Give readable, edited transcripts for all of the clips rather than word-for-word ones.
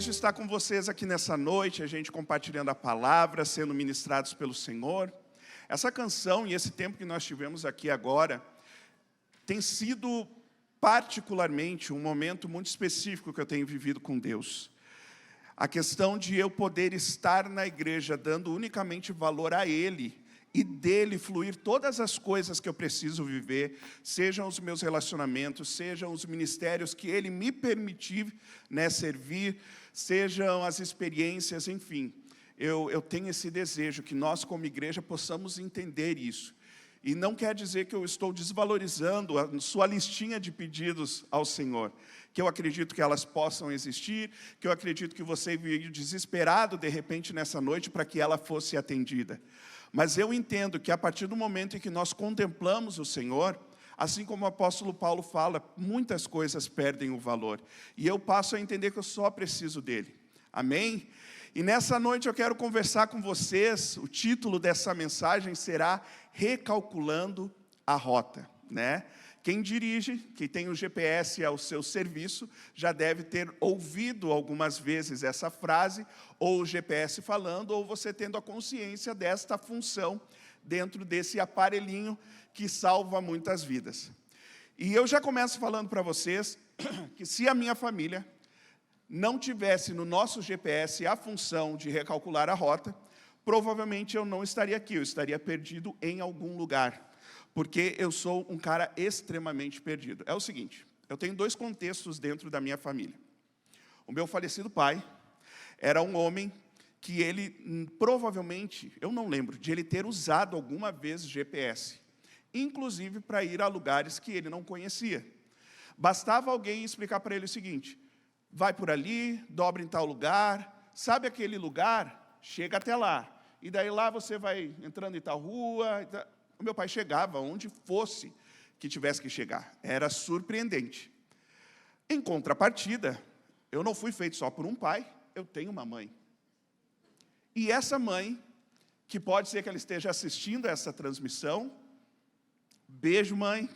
feliz de estar com vocês aqui nessa noite, a gente compartilhando a palavra, sendo ministrados pelo Senhor. Essa canção e esse tempo que nós tivemos aqui agora, tem sido particularmente um momento muito específico que eu tenho vivido com Deus. A questão de eu poder estar na igreja, dando unicamente valor a Ele, e dele fluir todas as coisas que eu preciso viver, sejam os meus relacionamentos, sejam os ministérios que Ele me permitir, servir, sejam as experiências, enfim. Eu tenho esse desejo que nós, como igreja, possamos entender isso. E não quer dizer que eu estou desvalorizando a sua listinha de pedidos ao Senhor, que eu acredito que elas possam existir, que eu acredito que você veio desesperado, de repente, nessa noite, para que ela fosse atendida. Mas eu entendo que a partir do momento em que nós contemplamos o Senhor, assim como o apóstolo Paulo fala, muitas coisas perdem o valor. E eu passo a entender que eu só preciso dele. Amém? E nessa noite eu quero conversar com vocês, o título dessa mensagem será Recalculando a Rota, Quem dirige, quem tem o GPS ao seu serviço, já deve ter ouvido algumas vezes essa frase, ou o GPS falando, ou você tendo a consciência desta função dentro desse aparelhinho que salva muitas vidas. E eu já começo falando para vocês que se a minha família não tivesse no nosso GPS a função de recalcular a rota, provavelmente eu não estaria aqui, eu estaria perdido em algum lugar. Porque eu sou um cara extremamente perdido. É o seguinte, eu tenho dois contextos dentro da minha família. O meu falecido pai era um homem que ele, provavelmente, eu não lembro, de ele ter usado alguma vez GPS. Inclusive para ir a lugares que ele não conhecia. Bastava alguém explicar para ele o seguinte, vai por ali, dobra em tal lugar, sabe aquele lugar? Chega até lá. E daí lá você vai entrando em tal rua... O meu pai chegava onde fosse que tivesse que chegar. Era surpreendente. Em contrapartida, eu não fui feito só por um pai, eu tenho uma mãe. E essa mãe, que pode ser que ela esteja assistindo a essa transmissão, beijo, mãe.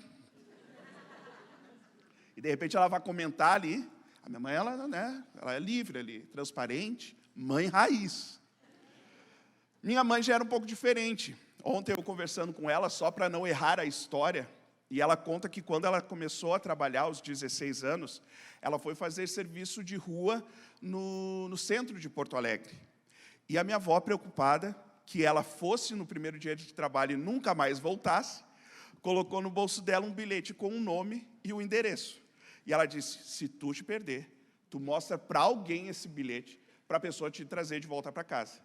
E de repente ela vai comentar ali, a minha mãe, ela é livre ali, transparente, mãe raiz. Minha mãe já era um pouco diferente. Ontem eu conversando com ela, só para não errar a história, e ela conta que quando ela começou a trabalhar aos 16 anos, ela foi fazer serviço de rua no centro de Porto Alegre. E a minha avó, preocupada que ela fosse no primeiro dia de trabalho e nunca mais voltasse, colocou no bolso dela um bilhete com o nome e o endereço. E ela disse, se tu te perder, tu mostra para alguém esse bilhete, para a pessoa te trazer de volta para casa.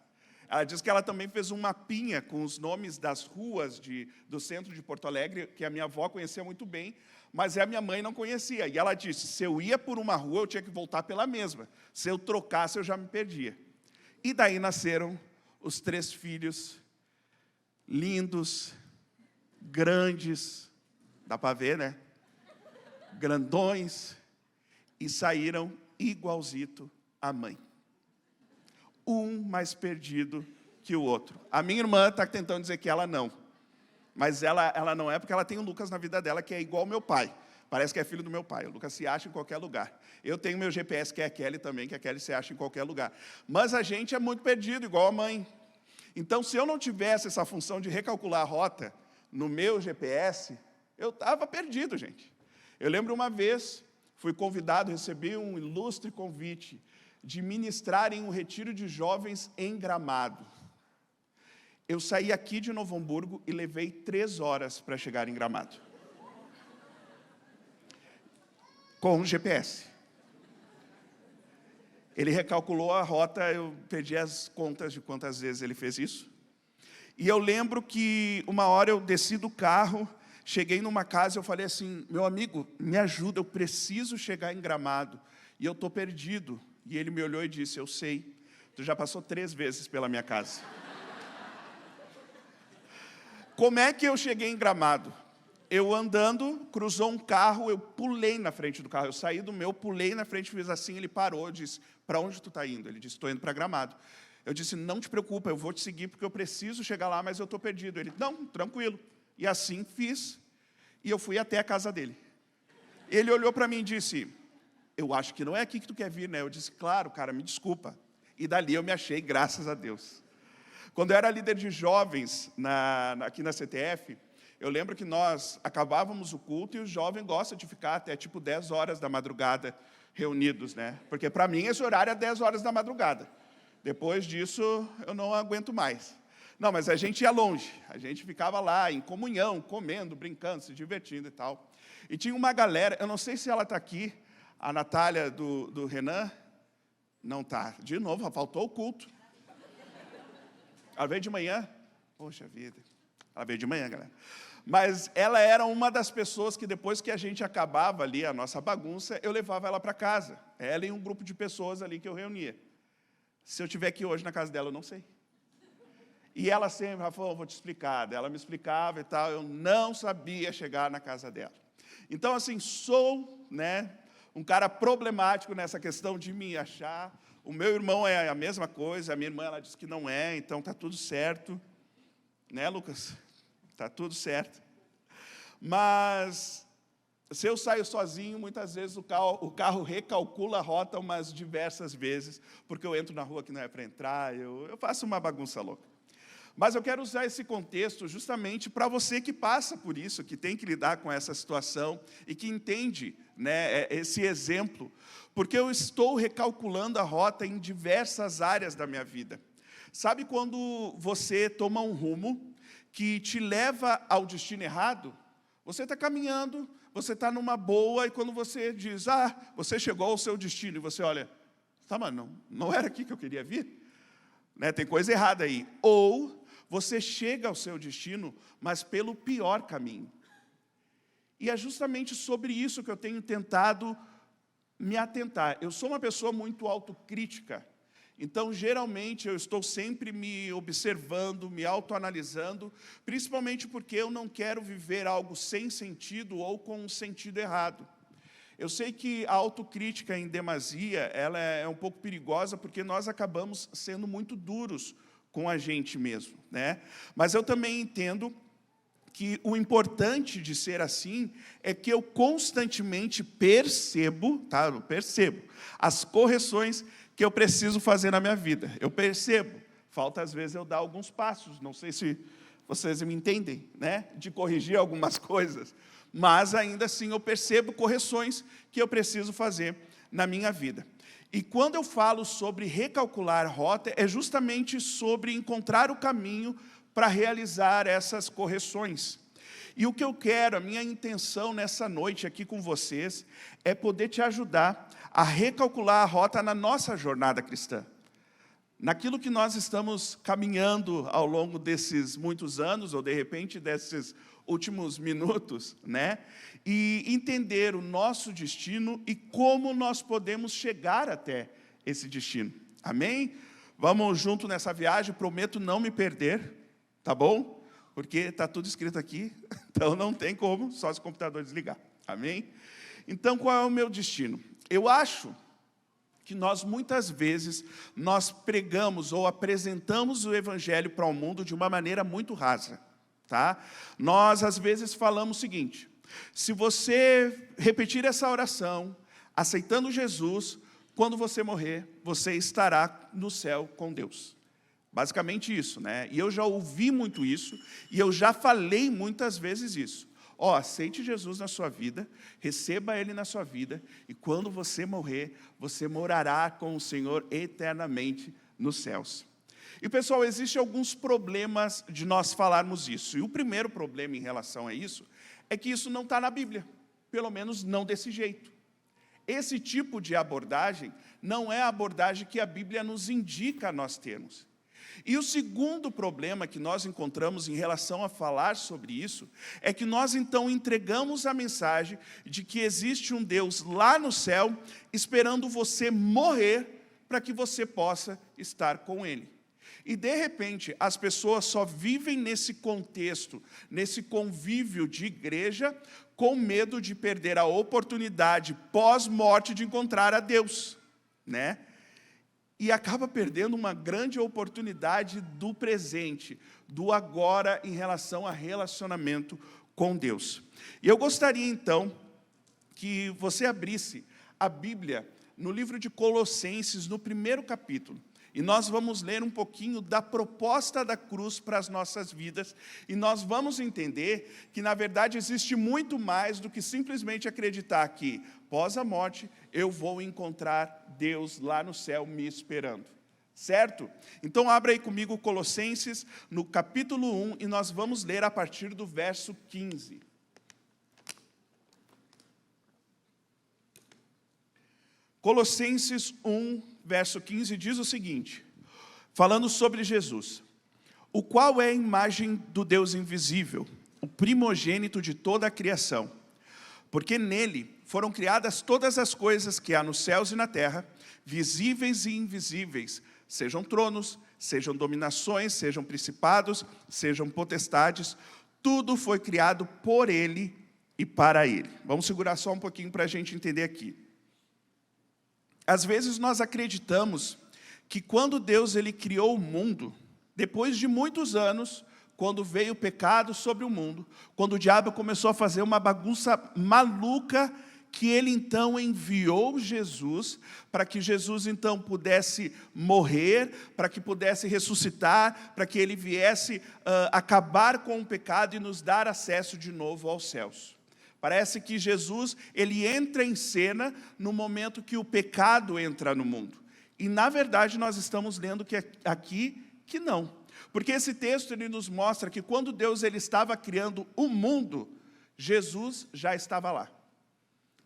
Ela diz que ela também fez um mapinha com os nomes das ruas do centro de Porto Alegre, que a minha avó conhecia muito bem, mas a minha mãe não conhecia. E ela disse, se eu ia por uma rua, eu tinha que voltar pela mesma. Se eu trocasse, eu já me perdia. E daí nasceram os 3 filhos, lindos, grandes, dá para ver, grandões, e saíram igualzito à mãe. Um mais perdido que o outro. A minha irmã está tentando dizer que ela não. Mas ela não é porque ela tem o Lucas na vida dela, que é igual ao meu pai. Parece que é filho do meu pai. O Lucas se acha em qualquer lugar. Eu tenho meu GPS, que é a Kelly também, que a Kelly se acha em qualquer lugar. Mas a gente é muito perdido, igual a mãe. Então, se eu não tivesse essa função de recalcular a rota no meu GPS, eu estava perdido, gente. Eu lembro uma vez, fui convidado, recebi um ilustre convite de ministrar em um retiro de jovens em Gramado. Eu saí aqui de Novo Hamburgo e levei 3 horas para chegar em Gramado. Com o GPS. Ele recalculou a rota, eu perdi as contas de quantas vezes ele fez isso. E eu lembro que uma hora eu desci do carro, cheguei numa casa e eu falei assim, meu amigo, me ajuda, eu preciso chegar em Gramado. E eu estou perdido. E ele me olhou e disse, eu sei, tu já passou 3 vezes pela minha casa. Como é que eu cheguei em Gramado? Eu andando, cruzou um carro, eu pulei na frente do carro. Eu saí do meu, pulei na frente, fiz assim, ele parou, eu disse, para onde tu está indo? Ele disse, estou indo para Gramado. Eu disse, não te preocupa, eu vou te seguir porque eu preciso chegar lá, mas eu estou perdido. Ele, não, tranquilo. E assim fiz, e eu fui até a casa dele. Ele olhou para mim e disse, eu acho que não é aqui que tu quer vir, né? Eu disse, claro, cara, me desculpa. E dali eu me achei, graças a Deus. Quando eu era líder de jovens aqui na CTF, eu lembro que nós acabávamos o culto e o jovem gosta de ficar até tipo 10 horas da madrugada reunidos, né? Porque para mim esse horário é 10 horas da madrugada. Depois disso eu não aguento mais. Não, mas a gente ia longe, a gente ficava lá em comunhão, comendo, brincando, se divertindo e tal. E tinha uma galera, eu não sei se ela está aqui, a Natália do Renan, não está, de novo, faltou o culto. Ela veio de manhã, poxa vida, ela veio de manhã, galera. Mas ela era uma das pessoas que depois que a gente acabava ali a nossa bagunça, eu levava ela para casa. Ela e um grupo de pessoas ali que eu reunia. Se eu estiver aqui hoje na casa dela, eu não sei. E ela sempre, Rafa, vou te explicar. Ela me explicava e tal, eu não sabia chegar na casa dela. Então, assim, sou, né, um cara problemático nessa questão de me achar. O meu irmão é a mesma coisa, a minha irmã, ela disse que não é, então está tudo certo. Né, Lucas? Está tudo certo. Mas, se eu saio sozinho, muitas vezes o carro recalcula a rota umas diversas vezes, porque eu entro na rua que não é para entrar, eu faço uma bagunça louca. Mas eu quero usar esse contexto justamente para você que passa por isso, que tem que lidar com essa situação e que entende, né, esse exemplo, porque eu estou recalculando a rota em diversas áreas da minha vida. Sabe quando você toma um rumo que te leva ao destino errado? Você está caminhando, você está numa boa, e quando você diz, você chegou ao seu destino, e você olha, tá, mas não era aqui que eu queria vir? Né, tem coisa errada aí. Ou você chega ao seu destino, mas pelo pior caminho. E é justamente sobre isso que eu tenho tentado me atentar. Eu sou uma pessoa muito autocrítica, então, geralmente, eu estou sempre me observando, me autoanalisando, principalmente porque eu não quero viver algo sem sentido ou com um sentido errado. Eu sei que a autocrítica em demasia, ela é um pouco perigosa, porque nós acabamos sendo muito duros com a gente mesmo, né? Mas eu também entendo que o importante de ser assim é que eu constantemente percebo, tá? Eu percebo as correções que eu preciso fazer na minha vida. Eu percebo, falta às vezes eu dar alguns passos, não sei se vocês me entendem, né? De corrigir algumas coisas, mas ainda assim eu percebo correções que eu preciso fazer na minha vida. E quando eu falo sobre recalcular rota, é justamente sobre encontrar o caminho para realizar essas correções. E o que eu quero, a minha intenção nessa noite aqui com vocês, é poder te ajudar a recalcular a rota na nossa jornada cristã. Naquilo que nós estamos caminhando ao longo desses muitos anos, ou de repente desses últimos minutos, né? E entender o nosso destino e como nós podemos chegar até esse destino. Amém? Vamos junto nessa viagem, prometo não me perder, tá bom? Porque está tudo escrito aqui, então não tem como, só se o computador desligar. Amém? Então, qual é o meu destino? Eu acho que nós, muitas vezes, nós pregamos ou apresentamos o Evangelho para o mundo de uma maneira muito rasa. Tá? Nós, às vezes, falamos o seguinte, se você repetir essa oração, aceitando Jesus, quando você morrer, você estará no céu com Deus. Basicamente isso, né? E eu já ouvi muito isso, e eu já falei muitas vezes isso. Aceite Jesus na sua vida, receba Ele na sua vida, e quando você morrer, você morará com o Senhor eternamente nos céus. E, pessoal, existem alguns problemas de nós falarmos isso. E o primeiro problema em relação a isso é que isso não está na Bíblia, pelo menos não desse jeito. Esse tipo de abordagem não é a abordagem que a Bíblia nos indica a nós termos. E o segundo problema que nós encontramos em relação a falar sobre isso, é que nós então entregamos a mensagem de que existe um Deus lá no céu, esperando você morrer, para que você possa estar com Ele. E de repente, as pessoas só vivem nesse contexto, nesse convívio de igreja, com medo de perder a oportunidade pós-morte de encontrar a Deus, né? E acaba perdendo uma grande oportunidade do presente, do agora, em relação a relacionamento com Deus. E eu gostaria, então, que você abrisse a Bíblia no livro de Colossenses, no primeiro capítulo. E nós vamos ler um pouquinho da proposta da cruz para as nossas vidas, e nós vamos entender que, na verdade, existe muito mais do que simplesmente acreditar que, após a morte, eu vou encontrar Deus lá no céu me esperando. Certo? Então, abra aí comigo Colossenses, no capítulo 1, e nós vamos ler a partir do verso 15. Colossenses 1, verso 15, diz o seguinte, falando sobre Jesus, o qual é a imagem do Deus invisível, o primogênito de toda a criação, porque nele foram criadas todas as coisas que há nos céus e na terra, visíveis e invisíveis, sejam tronos, sejam dominações, sejam principados, sejam potestades, tudo foi criado por ele e para ele. Vamos segurar só um pouquinho para a gente entender aqui. Às vezes nós acreditamos que quando Deus ele criou o mundo, depois de muitos anos, quando veio o pecado sobre o mundo, quando o diabo começou a fazer uma bagunça maluca, que ele então enviou Jesus, para que Jesus então pudesse morrer, para que pudesse ressuscitar, para que ele viesse acabar com o pecado e nos dar acesso de novo aos céus. Parece que Jesus, ele entra em cena no momento que o pecado entra no mundo. E, na verdade, nós estamos lendo aqui que não. Porque esse texto ele nos mostra que quando Deus ele estava criando o mundo, Jesus já estava lá.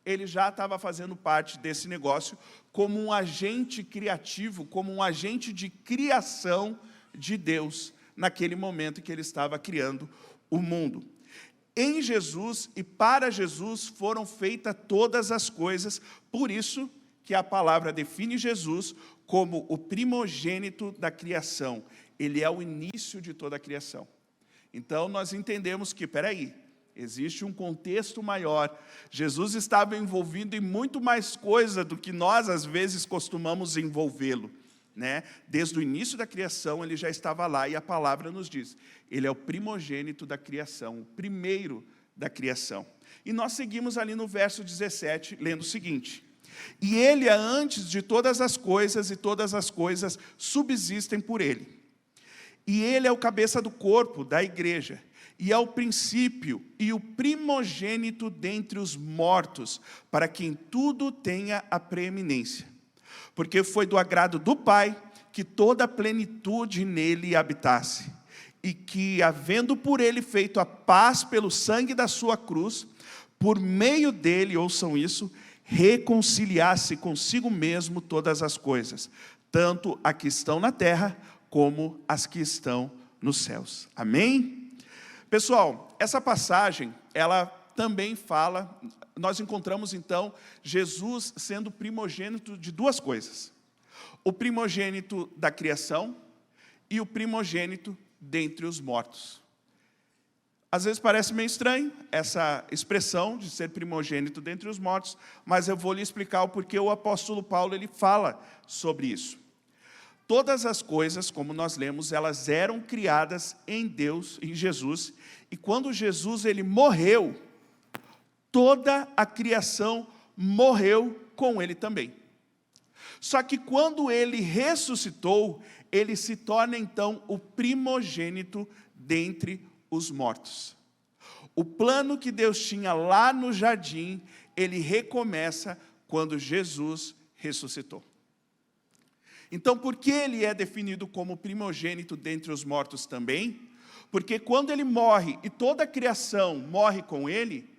Ele já estava fazendo parte desse negócio como um agente criativo, como um agente de criação de Deus, naquele momento em que ele estava criando o mundo. Em Jesus e para Jesus foram feitas todas as coisas, por isso que a palavra define Jesus como o primogênito da criação. Ele é o início de toda a criação. Então nós entendemos que, existe um contexto maior. Jesus estava envolvido em muito mais coisa do que nós às vezes costumamos envolvê-lo. Desde o início da criação ele já estava lá, e a palavra nos diz, ele é o primogênito da criação, o primeiro da criação. E nós seguimos ali no verso 17, lendo o seguinte, e ele é antes de todas as coisas, e todas as coisas subsistem por ele. E ele é o cabeça do corpo, da igreja, e é o princípio e o primogênito dentre os mortos, para que em tudo tenha a preeminência. Porque foi do agrado do Pai que toda a plenitude nele habitasse, e que, havendo por ele feito a paz pelo sangue da sua cruz, por meio dele, ouçam isso, reconciliasse consigo mesmo todas as coisas, tanto as que estão na terra, como as que estão nos céus. Amém? Pessoal, essa passagem, ela também fala, nós encontramos então Jesus sendo primogênito de duas coisas. O primogênito da criação e o primogênito dentre os mortos. Às vezes parece meio estranho essa expressão de ser primogênito dentre os mortos, mas eu vou lhe explicar o porquê o apóstolo Paulo ele fala sobre isso. Todas as coisas, como nós lemos, elas eram criadas em Deus, em Jesus, e quando Jesus ele morreu, toda a criação morreu com ele também. Só que quando ele ressuscitou, ele se torna então o primogênito dentre os mortos. O plano que Deus tinha lá no jardim, ele recomeça quando Jesus ressuscitou. Então, por que ele é definido como primogênito dentre os mortos também? Porque quando ele morre e toda a criação morre com ele,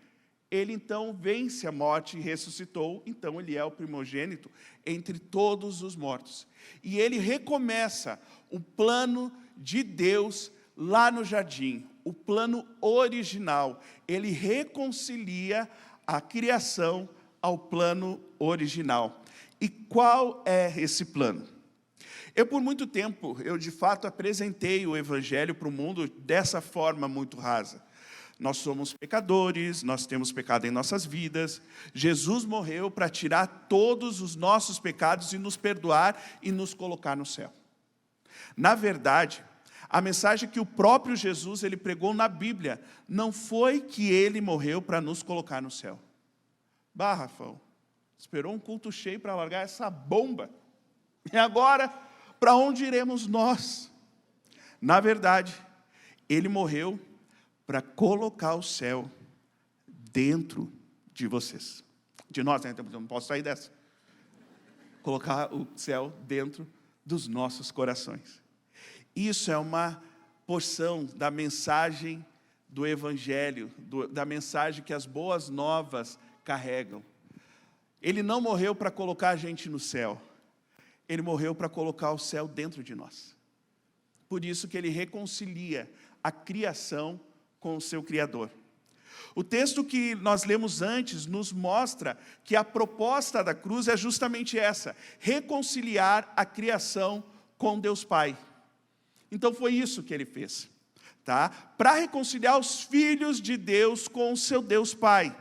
ele então vence a morte e ressuscitou, então ele é o primogênito entre todos os mortos. E ele recomeça o plano de Deus lá no jardim, o plano original. Ele reconcilia a criação ao plano original. E qual é esse plano? Por muito tempo, eu de fato apresentei o Evangelho para o mundo dessa forma muito rasa. Nós somos pecadores, nós temos pecado em nossas vidas. Jesus morreu para tirar todos os nossos pecados e nos perdoar e nos colocar no céu. Na verdade, a mensagem que o próprio Jesus ele pregou na Bíblia não foi que ele morreu para nos colocar no céu. Rafão, Esperou um culto cheio para largar essa bomba. E agora, para onde iremos nós? Na verdade, ele morreu para colocar o céu dentro de vocês. De nós, né? Eu não posso sair dessa. Colocar o céu dentro dos nossos corações. Isso é uma porção da mensagem do Evangelho, da mensagem que as boas novas carregam. Ele não morreu para colocar a gente no céu. Ele morreu para colocar o céu dentro de nós. Por isso que ele reconcilia a criação com o seu Criador. O texto que nós lemos antes nos mostra que a proposta da cruz é justamente essa: reconciliar a criação com Deus Pai. Então foi isso que ele fez, tá? Para reconciliar os filhos de Deus com o seu Deus Pai.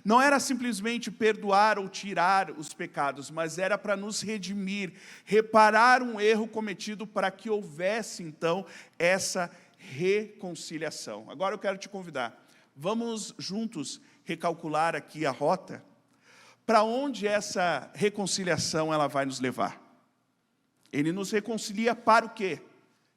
Não era simplesmente perdoar ou tirar os pecados, mas era para nos redimir, reparar um erro cometido para que houvesse então essa reconciliação. Agora eu quero te convidar, vamos juntos recalcular aqui a rota, para onde essa reconciliação ela vai nos levar. Ele nos reconcilia para o quê?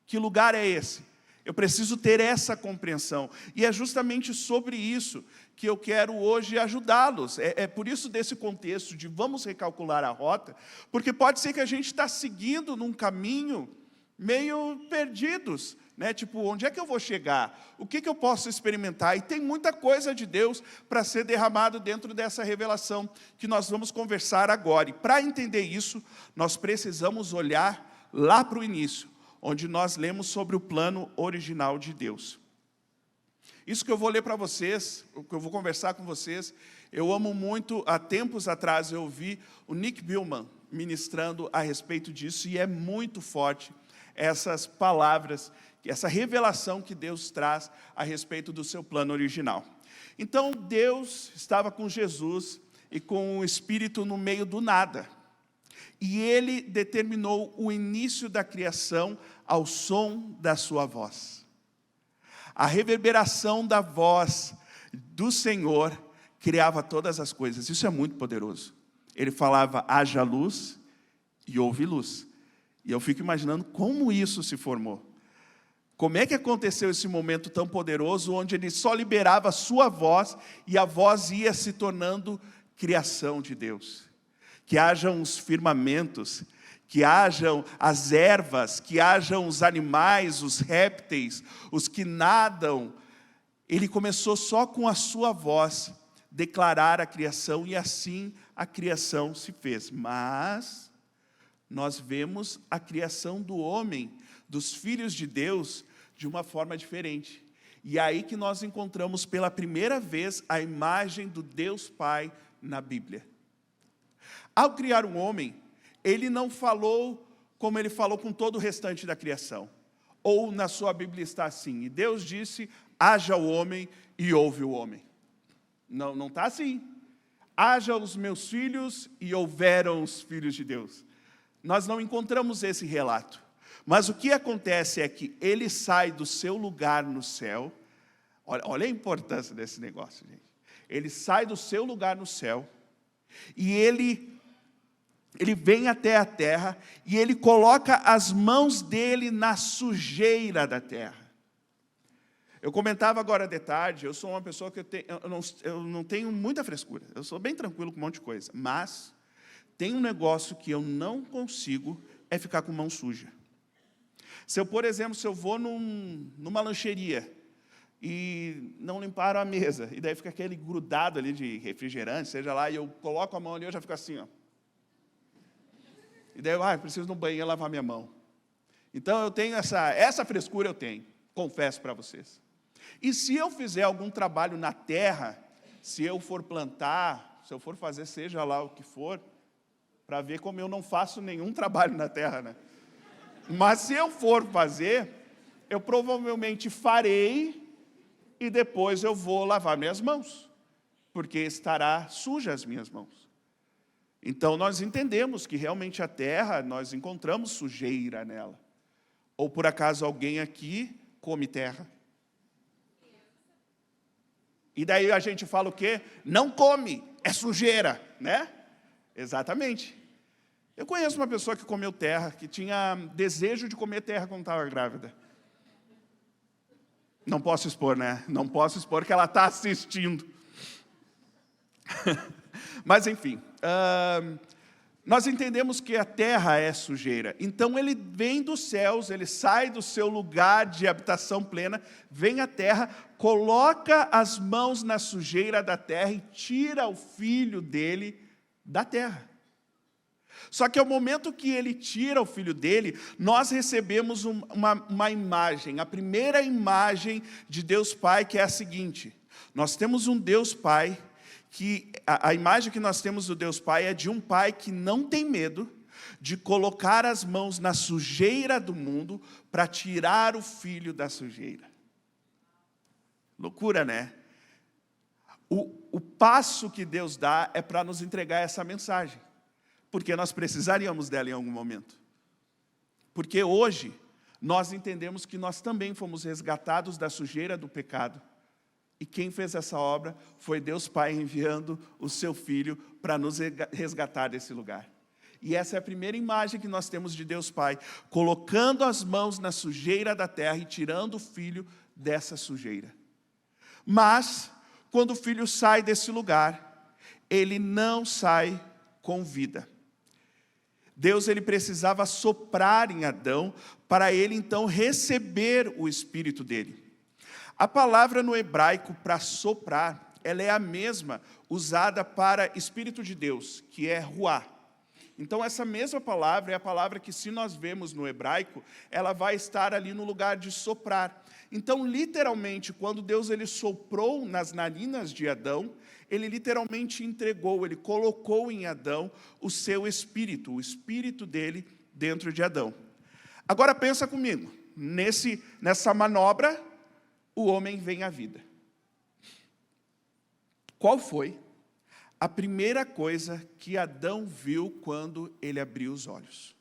Que lugar é esse? Eu preciso ter essa compreensão. E é justamente sobre isso que eu quero hoje ajudá-los. É por isso desse contexto de vamos recalcular a rota, porque pode ser que a gente está seguindo num caminho meio perdidos, né? Tipo, onde é que eu vou chegar? O que eu posso experimentar? E tem muita coisa de Deus para ser derramado dentro dessa revelação que nós vamos conversar agora. E para entender isso, nós precisamos olhar lá para o início, onde nós lemos sobre o plano original de Deus. Isso que eu vou ler para vocês, o que eu vou conversar com vocês, eu amo muito. Há tempos atrás eu ouvi o Nick Billman ministrando a respeito disso, e é muito forte essas palavras, essa revelação que Deus traz a respeito do seu plano original. Então Deus estava com Jesus e com o Espírito no meio do nada. E ele determinou o início da criação ao som da sua voz. A reverberação da voz do Senhor criava todas as coisas. Isso é muito poderoso. Ele falava, haja luz, e houve luz. E eu fico imaginando como isso se formou. Como é que aconteceu esse momento tão poderoso, onde ele só liberava a sua voz, e a voz ia se tornando criação de Deus. Que hajam os firmamentos, que hajam as ervas, que hajam os animais, os répteis, os que nadam. Ele começou só com a sua voz declarar a criação, e assim a criação se fez. Mas nós vemos a criação do homem, dos filhos de Deus, de uma forma diferente. E é aí que nós encontramos pela primeira vez a imagem do Deus Pai na Bíblia. Ao criar um homem, ele não falou como ele falou com todo o restante da criação. Ou na sua Bíblia está assim, e Deus disse, haja o homem, e houve o homem. Não está assim. Haja os meus filhos, e houveram os filhos de Deus. Nós não encontramos esse relato. Mas o que acontece é que ele sai do seu lugar no céu. Olha a importância desse negócio, gente. Ele sai do seu lugar no céu, e ele vem até a terra, e ele coloca as mãos dele na sujeira da terra. Eu comentava agora de tarde, eu sou uma pessoa que eu não tenho muita frescura, eu sou bem tranquilo com um monte de coisa, mas tem um negócio que eu não consigo, é ficar com mão suja. Se eu, por exemplo, se eu vou numa lancheria, e não limparam a mesa, e daí fica aquele grudado ali de refrigerante, seja lá, e eu coloco a mão ali, eu já fico assim, ó. E daí eu preciso ir no banheiro lavar minha mão. Então eu tenho essa frescura, eu tenho, confesso para vocês. E se eu fizer algum trabalho na terra, se eu for plantar, se eu for fazer seja lá o que for, para ver como eu não faço nenhum trabalho na terra, né? Mas se eu for fazer, eu provavelmente farei, e depois eu vou lavar minhas mãos, porque estará suja as minhas mãos. Então nós entendemos que realmente a terra, nós encontramos sujeira nela. Ou por acaso alguém aqui come terra? E daí a gente fala o quê? Não come, é sujeira, né? Exatamente. Eu conheço uma pessoa que comeu terra, que tinha desejo de comer terra quando estava grávida. Não posso expor, né? Não posso expor que ela está assistindo. Mas, enfim, nós entendemos que a terra é sujeira. Então, ele vem dos céus, ele sai do seu lugar de habitação plena, vem à terra, coloca as mãos na sujeira da terra e tira o filho dele da terra. Só que ao momento que ele tira o filho dele, nós recebemos uma imagem, a primeira imagem de Deus Pai, que é a seguinte: nós temos um Deus Pai, que a imagem que nós temos do Deus Pai é de um pai que não tem medo de colocar as mãos na sujeira do mundo para tirar o filho da sujeira. Loucura, né? O passo que Deus dá é para nos entregar essa mensagem, porque nós precisaríamos dela em algum momento. Porque hoje nós entendemos que nós também fomos resgatados da sujeira do pecado. E quem fez essa obra foi Deus Pai enviando o seu Filho para nos resgatar desse lugar. E essa é a primeira imagem que nós temos de Deus Pai, colocando as mãos na sujeira da terra e tirando o Filho dessa sujeira. Mas, quando o Filho sai desse lugar, ele não sai com vida. Deus ele precisava soprar em Adão para ele então receber o Espírito dele. A palavra no hebraico para soprar, ela é a mesma usada para Espírito de Deus, que é ruá. Então essa mesma palavra é a palavra que, se nós vemos no hebraico, ela vai estar ali no lugar de soprar. Então literalmente, quando Deus ele soprou nas narinas de Adão, ele literalmente entregou, ele colocou em Adão o seu espírito, o espírito dele dentro de Adão. Agora pensa comigo, nessa manobra, o homem vem à vida. Qual foi a primeira coisa que Adão viu quando ele abriu os olhos?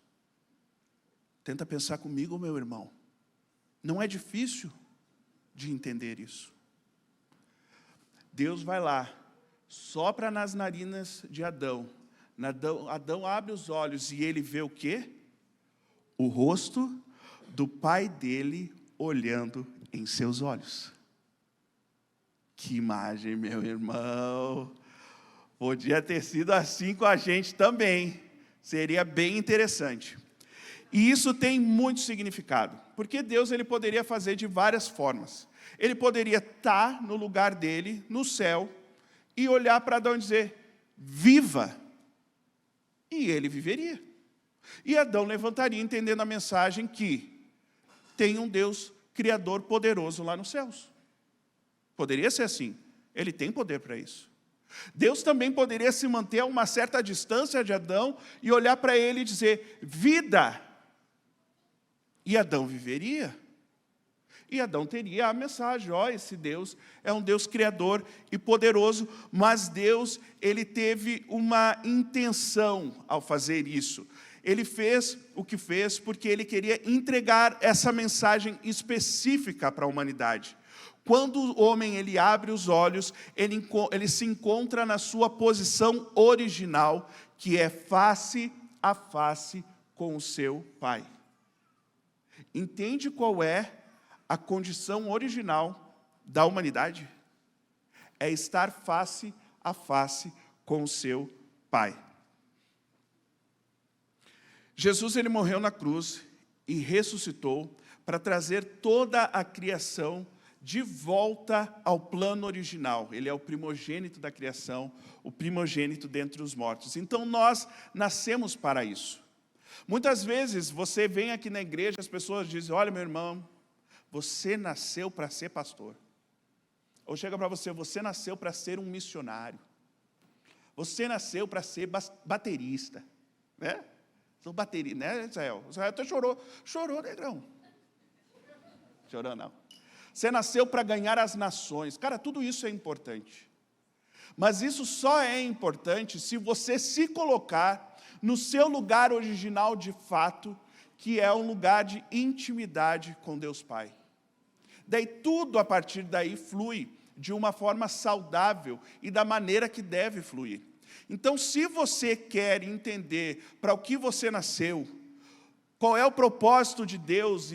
Tenta pensar comigo, meu irmão. Não é difícil de entender isso. Deus vai lá, sopra nas narinas de Adão. Adão abre os olhos e ele vê o quê? O rosto do pai dele olhando em seus olhos. Que imagem, meu irmão. Podia ter sido assim com a gente também. Seria bem interessante. E isso tem muito significado. Porque Deus ele poderia fazer de várias formas. Ele poderia estar no lugar dele, no céu, e olhar para Adão e dizer, viva. E ele viveria. E Adão levantaria entendendo a mensagem que tem um Deus Criador poderoso lá nos céus. Poderia ser assim. Ele tem poder para isso. Deus também poderia se manter a uma certa distância de Adão e olhar para ele e dizer, vida. E Adão viveria. E Adão teria a mensagem, esse Deus é um Deus criador e poderoso, mas Deus, ele teve uma intenção ao fazer isso. Ele fez o que fez porque ele queria entregar essa mensagem específica para a humanidade. Quando o homem ele abre os olhos, ele se encontra na sua posição original, que é face a face com o seu Pai. Entende qual é a condição original da humanidade? É estar face a face com o seu Pai. Jesus ele morreu na cruz e ressuscitou para trazer toda a criação de volta ao plano original. Ele é o primogênito da criação, o primogênito dentre os mortos. Então nós nascemos para isso. Muitas vezes você vem aqui na igreja, as pessoas dizem, olha meu irmão, você nasceu para ser pastor. Ou chega para você, você nasceu para ser um missionário. Você nasceu para ser baterista. Né? Sou baterista, né, Israel? Israel até chorou. Chorou, negrão. Chorou, não. Você nasceu para ganhar as nações. Cara, tudo isso é importante. Mas isso só é importante se você se colocar no seu lugar original de fato, que é um lugar de intimidade com Deus Pai. Daí tudo a partir daí flui de uma forma saudável e da maneira que deve fluir. Então, se você quer entender para o que você nasceu, qual é o propósito de Deus,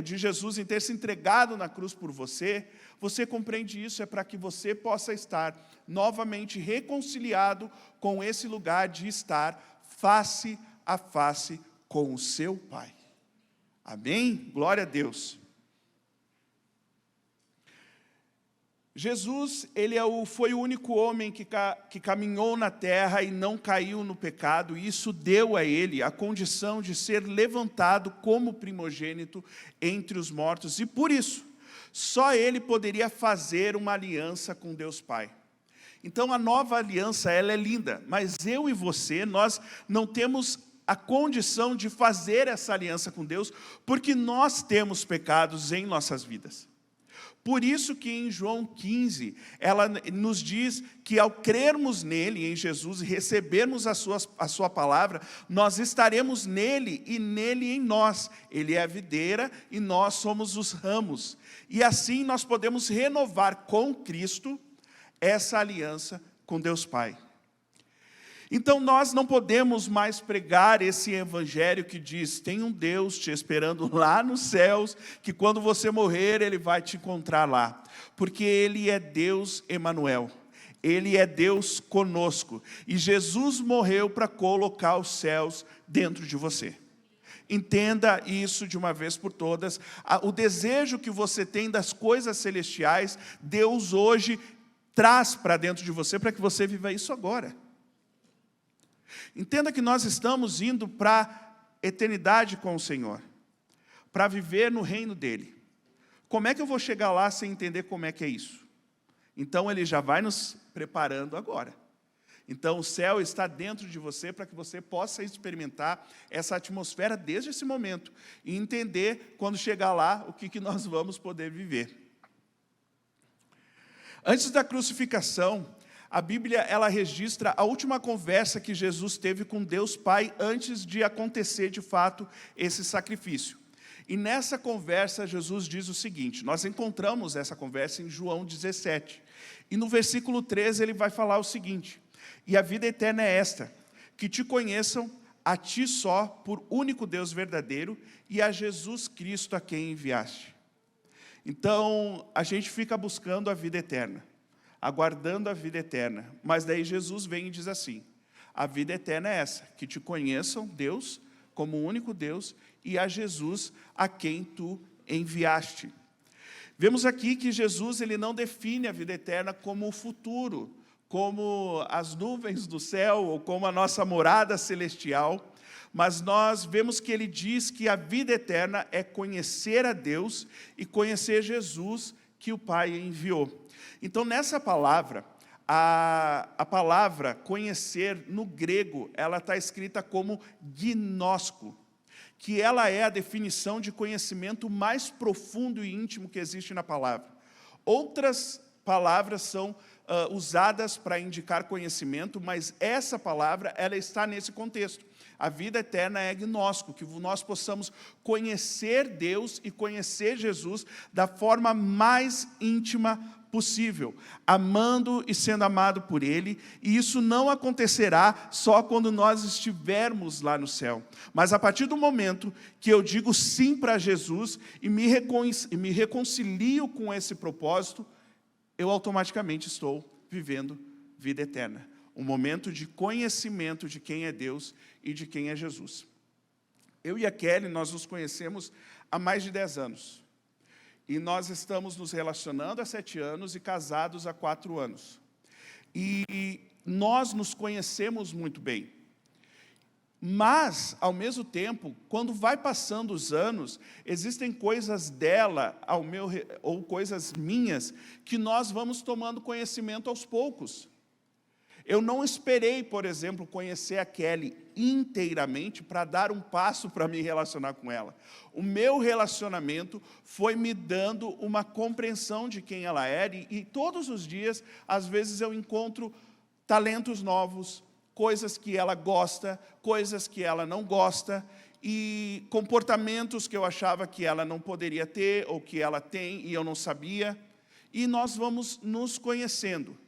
de Jesus em ter se entregado na cruz por você, você compreende isso, é para que você possa estar novamente reconciliado com esse lugar de estar face a face com o seu Pai. Amém? Glória a Deus. Jesus, ele foi o único homem que caminhou na terra e não caiu no pecado, e isso deu a ele a condição de ser levantado como primogênito entre os mortos, e por isso, só ele poderia fazer uma aliança com Deus Pai. Então a nova aliança, ela é linda, mas eu e você, nós não temos a condição de fazer essa aliança com Deus, porque nós temos pecados em nossas vidas. Por isso que em João 15, ela nos diz que ao crermos nele, em Jesus, e recebermos a sua palavra, nós estaremos nele e nele em nós. Ele é a videira e nós somos os ramos. E assim nós podemos renovar com Cristo essa aliança com Deus Pai. Então nós não podemos mais pregar esse evangelho que diz, tem um Deus te esperando lá nos céus, que quando você morrer Ele vai te encontrar lá. Porque Ele é Deus Emanuel, Ele é Deus conosco. E Jesus morreu para colocar os céus dentro de você. Entenda isso de uma vez por todas. O desejo que você tem das coisas celestiais, Deus hoje traz para dentro de você, para que você viva isso agora. Entenda que nós estamos indo para a eternidade com o Senhor, para viver no reino dEle. Como é que eu vou chegar lá sem entender como é que é isso? Então Ele já vai nos preparando agora. Então o céu está dentro de você para que você possa experimentar essa atmosfera desde esse momento e entender quando chegar lá o que nós vamos poder viver. Antes da crucificação, a Bíblia, ela registra a última conversa que Jesus teve com Deus Pai antes de acontecer, de fato, esse sacrifício. E nessa conversa, Jesus diz o seguinte, nós encontramos essa conversa em João 17. E no versículo 13, ele vai falar o seguinte, e a vida eterna é esta, que te conheçam a ti só, por único Deus verdadeiro, e a Jesus Cristo a quem enviaste. Então, a gente fica buscando a vida eterna, aguardando a vida eterna. Mas daí Jesus vem e diz assim, a vida eterna é essa, que te conheçam, Deus, como o único Deus, e a Jesus a quem tu enviaste. Vemos aqui que Jesus, ele não define a vida eterna como o futuro, como as nuvens do céu, ou como a nossa morada celestial, mas nós vemos que ele diz que a vida eterna é conhecer a Deus e conhecer Jesus que o Pai enviou. Então, nessa palavra, a palavra conhecer, no grego, ela está escrita como gnosko, que ela é a definição de conhecimento mais profundo e íntimo que existe na palavra. Outras palavras são usadas para indicar conhecimento, mas essa palavra, ela está nesse contexto. A vida eterna é gnosko, que nós possamos conhecer Deus e conhecer Jesus da forma mais íntima possível, amando e sendo amado por Ele, e isso não acontecerá só quando nós estivermos lá no céu, mas a partir do momento que eu digo sim para Jesus e me reconcilio com esse propósito, eu automaticamente estou vivendo vida eterna. Um momento de conhecimento de quem é Deus e de quem é Jesus. Eu e a Kelly, nós nos conhecemos há mais de 10 anos. E nós estamos nos relacionando há 7 anos e casados há 4 anos. E nós nos conhecemos muito bem. Mas, ao mesmo tempo, quando vai passando os anos, existem coisas dela ou coisas minhas que nós vamos tomando conhecimento aos poucos. Eu não esperei, por exemplo, conhecer a Kelly inteiramente para dar um passo para me relacionar com ela. O meu relacionamento foi me dando uma compreensão de quem ela era e todos os dias, às vezes eu encontro talentos novos, coisas que ela gosta, coisas que ela não gosta, e comportamentos que eu achava que ela não poderia ter, ou que ela tem e eu não sabia, e nós vamos nos conhecendo.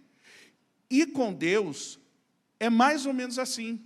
E com Deus, É mais ou menos assim,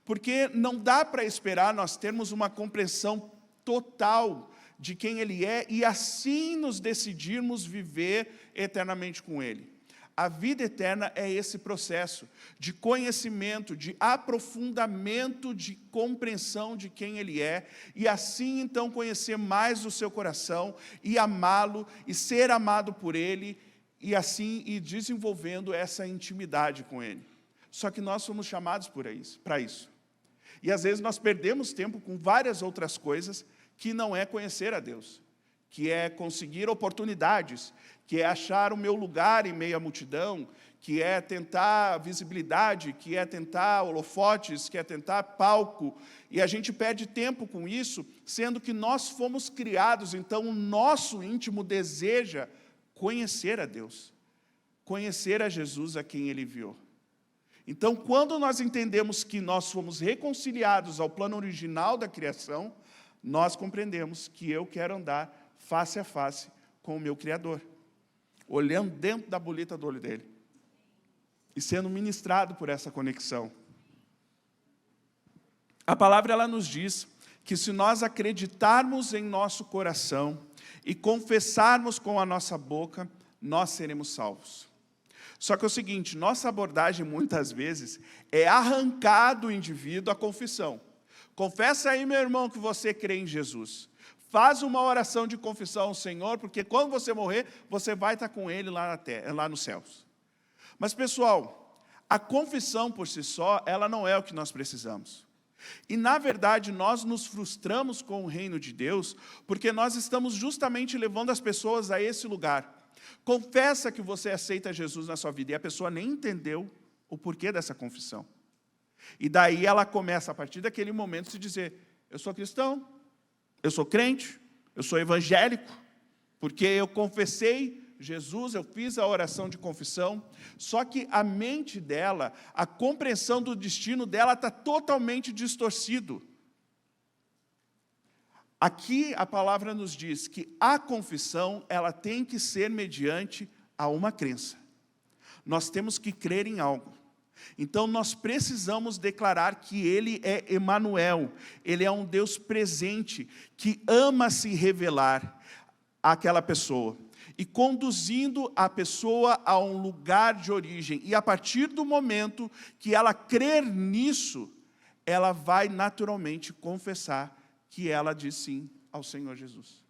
porque não dá para esperar nós termos uma compreensão total de quem Ele é e assim nos decidirmos viver eternamente com Ele. A vida eterna é esse processo de conhecimento, de aprofundamento, de compreensão de quem Ele é, e assim então conhecer mais o seu coração, e amá-lo, e ser amado por Ele, e assim ir desenvolvendo essa intimidade com Ele. Só que nós somos chamados para isso. E às vezes nós perdemos tempo com várias outras coisas que não é conhecer a Deus, que é conseguir oportunidades, que é achar o meu lugar em meio à multidão, que é tentar visibilidade, que é tentar holofotes, que é tentar palco, e a gente perde tempo com isso, sendo que nós fomos criados, então o nosso íntimo deseja conhecer a Deus, conhecer a Jesus a quem Ele enviou. Então, quando nós entendemos que nós fomos reconciliados ao plano original da criação, nós compreendemos que eu quero andar face a face com o meu Criador, olhando dentro da bolita do olho dele e sendo ministrado por essa conexão. A palavra ela nos diz que se nós acreditarmos em nosso coração e confessarmos com a nossa boca, nós seremos salvos. Só que é o seguinte, nossa abordagem muitas vezes é arrancar do indivíduo a confissão. Confessa aí, meu irmão, que você crê em Jesus. Faz uma oração de confissão ao Senhor, porque quando você morrer, você vai estar com Ele lá na terra, lá nos céus. Mas, pessoal, a confissão por si só, ela não é o que nós precisamos. E, na verdade, nós nos frustramos com o reino de Deus, porque nós estamos justamente levando as pessoas a esse lugar. Confessa que você aceita Jesus na sua vida, e a pessoa nem entendeu o porquê dessa confissão. E daí ela começa, a partir daquele momento, a se dizer, eu sou cristão, eu sou crente, eu sou evangélico, porque eu confessei Jesus, eu fiz a oração de confissão, só que a mente dela, a compreensão do destino dela está totalmente distorcido. Aqui a palavra nos diz que a confissão, ela tem que ser mediante a uma crença. Nós temos que crer em algo. Então nós precisamos declarar que Ele é Emanuel, Ele é um Deus presente, que ama se revelar àquela pessoa, e conduzindo a pessoa a um lugar de origem, e a partir do momento que ela crer nisso, ela vai naturalmente confessar que ela diz sim ao Senhor Jesus.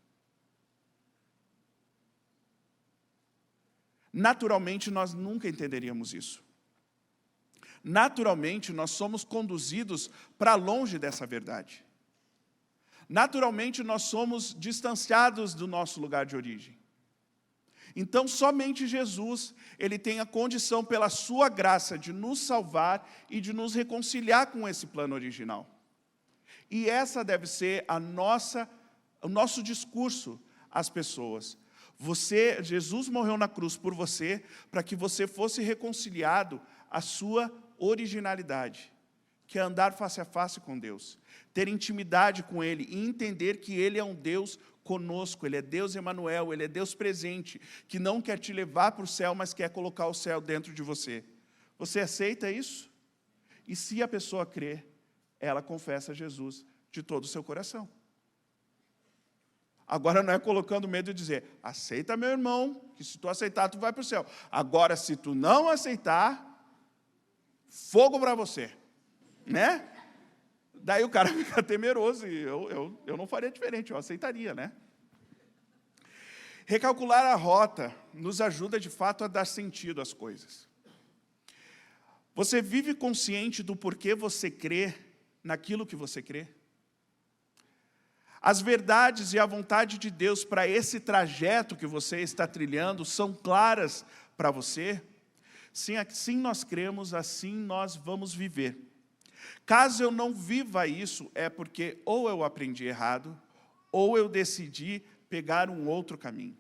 Naturalmente, nós nunca entenderíamos isso. Naturalmente, nós somos conduzidos para longe dessa verdade. Naturalmente, nós somos distanciados do nosso lugar de origem. Então, somente Jesus, Ele tem a condição, pela sua graça, de nos salvar e de nos reconciliar com esse plano original. E essa deve ser o nosso discurso às pessoas. Jesus morreu na cruz por você, para que você fosse reconciliado à sua originalidade, que é andar face a face com Deus, ter intimidade com Ele e entender que Ele é um Deus conosco, Ele é Deus Emanuel, Ele é Deus presente, que não quer te levar para o céu, mas quer colocar o céu dentro de você. Você aceita isso? E se a pessoa crer, ela confessa Jesus de todo o seu coração. Agora não é colocando medo de dizer, aceita meu irmão, que se tu aceitar, tu vai para o céu. Agora, se tu não aceitar, fogo para você, né? Daí o cara fica temeroso, e eu não faria diferente, eu aceitaria, né? Recalcular a rota nos ajuda, de fato, a dar sentido às coisas. Você vive consciente do porquê você crê naquilo que você crê? As verdades e a vontade de Deus para esse trajeto que você está trilhando são claras para você? Sim, assim nós cremos, assim nós vamos viver. Caso eu não viva isso, é porque ou eu aprendi errado, ou eu decidi pegar um outro caminho.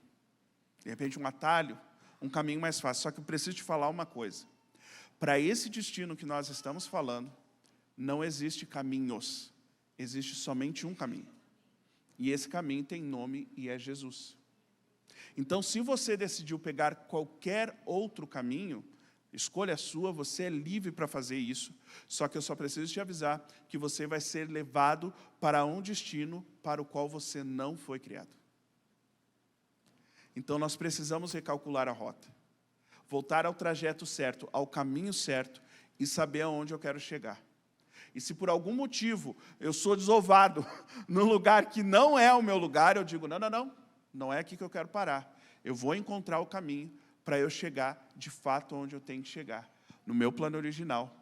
De repente um atalho, um caminho mais fácil. Só que eu preciso te falar uma coisa. Para esse destino que nós estamos falando, não existe caminhos, existe somente um caminho. E esse caminho tem nome e é Jesus. Então, se você decidiu pegar qualquer outro caminho, Escolha sua, você é livre para fazer isso. Só que eu só preciso te avisar que você vai ser levado para um destino para o qual você não foi criado. Então nós precisamos recalcular a rota. Voltar ao trajeto certo, ao caminho certo e saber aonde eu quero chegar. E se por algum motivo eu sou desovado num lugar que não é o meu lugar, eu digo, não é aqui que eu quero parar. Eu vou encontrar o caminho para eu chegar de fato onde eu tenho que chegar. No meu plano original,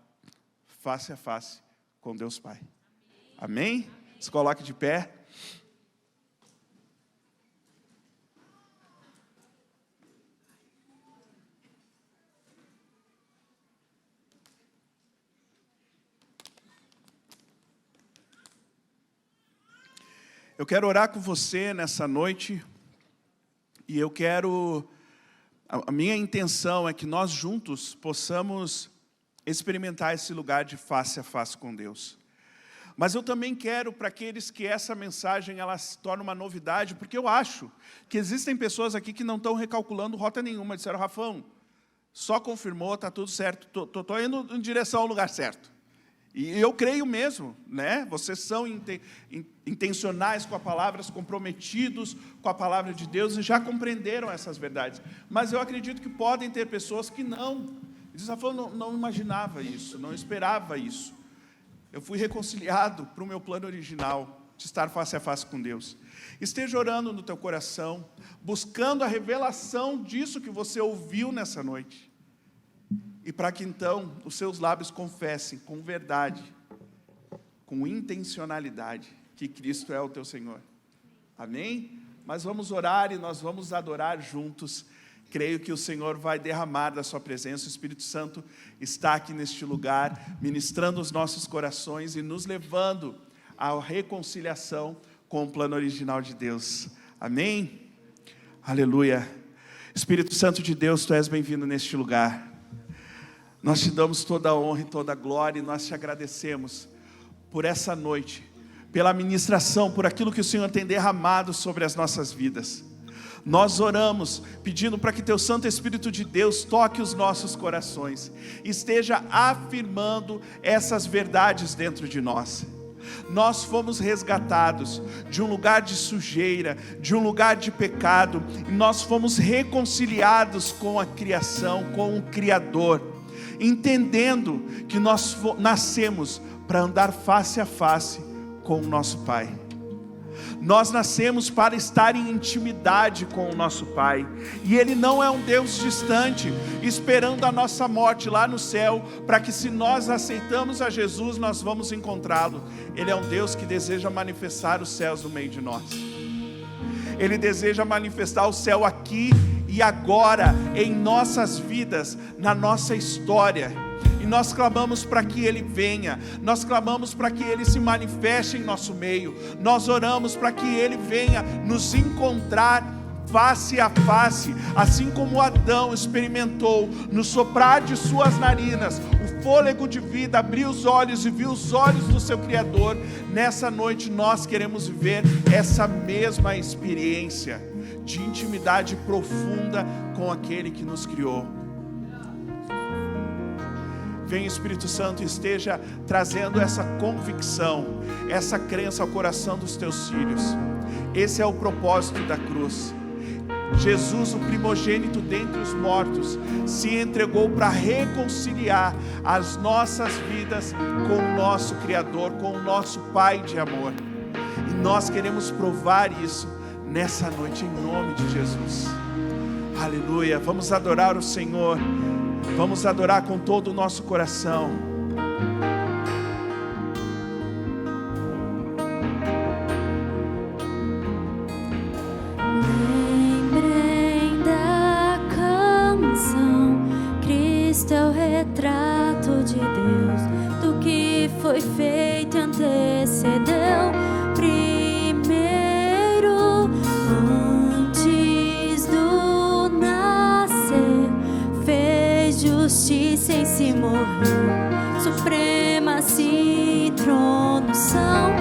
face a face com Deus Pai. Amém? Se coloque de pé. Eu quero orar com você nessa noite, e eu quero, a minha intenção é que nós juntos possamos experimentar esse lugar de face a face com Deus. Mas eu também quero para aqueles que essa mensagem ela se torne uma novidade, porque eu acho que existem pessoas aqui que não estão recalculando rota nenhuma, disseram, Rafão, só confirmou, está tudo certo, estou indo em direção ao lugar certo. E eu creio mesmo, né? Vocês são intencionais com a palavra, comprometidos com a palavra de Deus e já compreenderam essas verdades. Mas eu acredito que podem ter pessoas que não. Diz, não imaginava isso, não esperava isso. Eu fui reconciliado para o meu plano original, de estar face a face com Deus. Esteja orando no teu coração, buscando a revelação disso que você ouviu nessa noite. E para que então os seus lábios confessem com verdade, com intencionalidade, que Cristo é o teu Senhor. Amém? Mas vamos orar e nós vamos adorar juntos. Creio que o Senhor vai derramar da sua presença. O Espírito Santo está aqui neste lugar, ministrando os nossos corações e nos levando à reconciliação com o plano original de Deus. Amém? Aleluia. Espírito Santo de Deus, Tu és bem-vindo neste lugar. Nós te damos toda a honra e toda a glória, e nós te agradecemos por essa noite, pela ministração, por aquilo que o Senhor tem derramado sobre as nossas vidas. Nós oramos, pedindo para que Teu Santo Espírito de Deus toque os nossos corações, esteja afirmando essas verdades dentro de nós. Nós fomos resgatados de um lugar de sujeira, de um lugar de pecado, e nós fomos reconciliados com a criação, com o Criador, entendendo que nós nascemos para andar face a face com o nosso Pai. Nós nascemos para estar em intimidade com o nosso Pai, e Ele não é um Deus distante, esperando a nossa morte lá no céu, para que se nós aceitamos a Jesus, nós vamos encontrá-lo. Ele é um Deus que deseja manifestar os céus no meio de nós. Ele deseja manifestar o céu aqui e agora, em nossas vidas, na nossa história. E nós clamamos para que Ele venha, nós clamamos para que Ele se manifeste em nosso meio, nós oramos para que Ele venha nos encontrar face a face, assim como Adão experimentou no soprar de suas narinas o fôlego de vida, abriu os olhos e viu os olhos do seu Criador. Nessa noite nós queremos viver essa mesma experiência de intimidade profunda com aquele que nos criou. Vem, Espírito Santo, esteja trazendo essa convicção, essa crença ao coração dos teus filhos. Esse é o propósito da cruz. Jesus, o primogênito dentre os mortos, se entregou para reconciliar as nossas vidas com o nosso Criador, com o nosso Pai de amor. E nós queremos provar isso nessa noite, em nome de Jesus. Aleluia. Vamos adorar o Senhor. Vamos adorar com todo o nosso coração. Lembrem da canção, Cristo é o retrato de Deus, do que foi feito e antecedeu primeiro, antes do nascer, fez justiça em si, morreu, supremacia e trono são